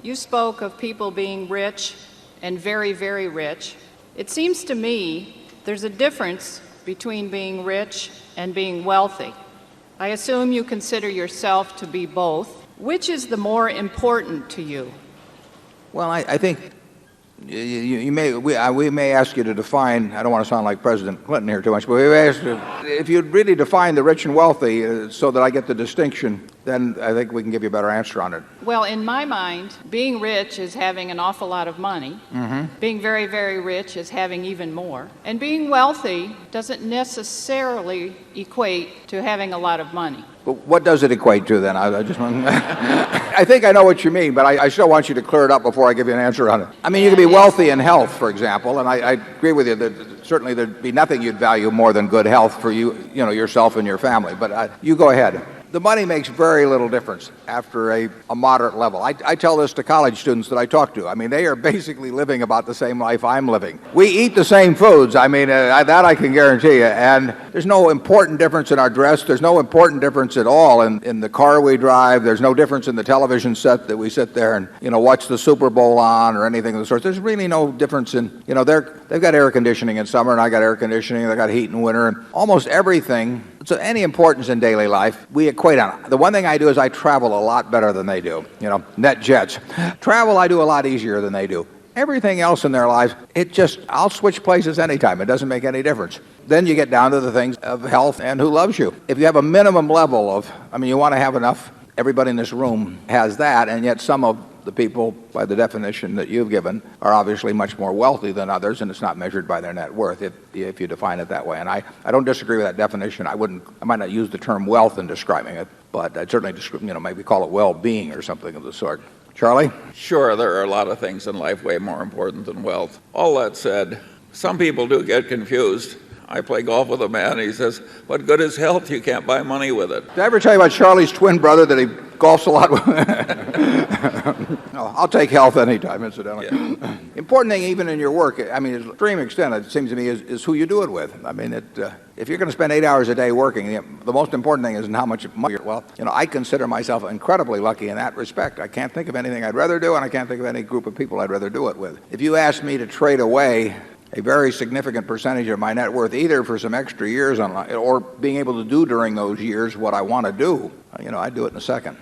You spoke of people being rich and very, very rich. It seems to me there's a difference between being rich and being wealthy. I assume you consider yourself to be both. Which is the more important to you? Well, I think we may ask you to define, I don't want to sound like President Clinton here too much, but we may ask you, if you'd really define the rich and wealthy so that I get the distinction, then I think we can give you a better answer on it. Well, in my mind, being rich is having an awful lot of money. Being very, very rich is having even more. And being wealthy doesn't necessarily equate to having a lot of money. But what does it equate to then? I just want I think I know what you mean, but I still want you to clear it up before I give you an answer on it. I mean, you can be wealthy in health, for example, and I agree with you that certainly there'd be nothing you'd value more than good health for yourself and your family. But you go ahead. The money makes very little difference after a moderate level. I tell this to college students that I talk to. I mean, they are basically living about the same life I'm living. We eat the same foods. I mean, that I can guarantee you. And there's no important difference in our dress. There's no important difference at all in the car we drive. There's no difference in the television set that we sit there and, watch the Super Bowl on or anything of the sort. There's really no difference in, they've got air conditioning in summer and I got air conditioning. They got heat in winter, and almost everything. So any importance in daily life, we equate on. The one thing I do is I travel a lot better than they do. Net jets. Travel I do a lot easier than they do. Everything else in their lives, I'll switch places anytime. It doesn't make any difference. Then you get down to the things of health and who loves you. If you have a minimum level you want to have enough, everybody in this room has that, and yet some of the people, by the definition that you've given, are obviously much more wealthy than others, and it's not measured by their net worth if you define it that way. And I don't disagree with that definition. I might not use the term wealth in describing it, but I'd certainly maybe call it well-being or something of the sort. Charlie? Sure, there are a lot of things in life way more important than wealth. All that said, some people do get confused. I play golf with a man, he says, what good is health? You can't buy money with it. Did I ever tell you about Charlie's twin brother that he golfs a lot with? No, I'll take health anytime, incidentally. Yeah. Important thing, even in your work, to an extreme extent, it seems to me, is who you do it with. If you're going to spend 8 hours a day working, the most important thing isn't how much money. Well, I consider myself incredibly lucky in that respect. I can't think of anything I'd rather do, and I can't think of any group of people I'd rather do it with. If you asked me to trade away a very significant percentage of my net worth, either for some extra years or being able to do during those years what I want to do, I'd do it in a second.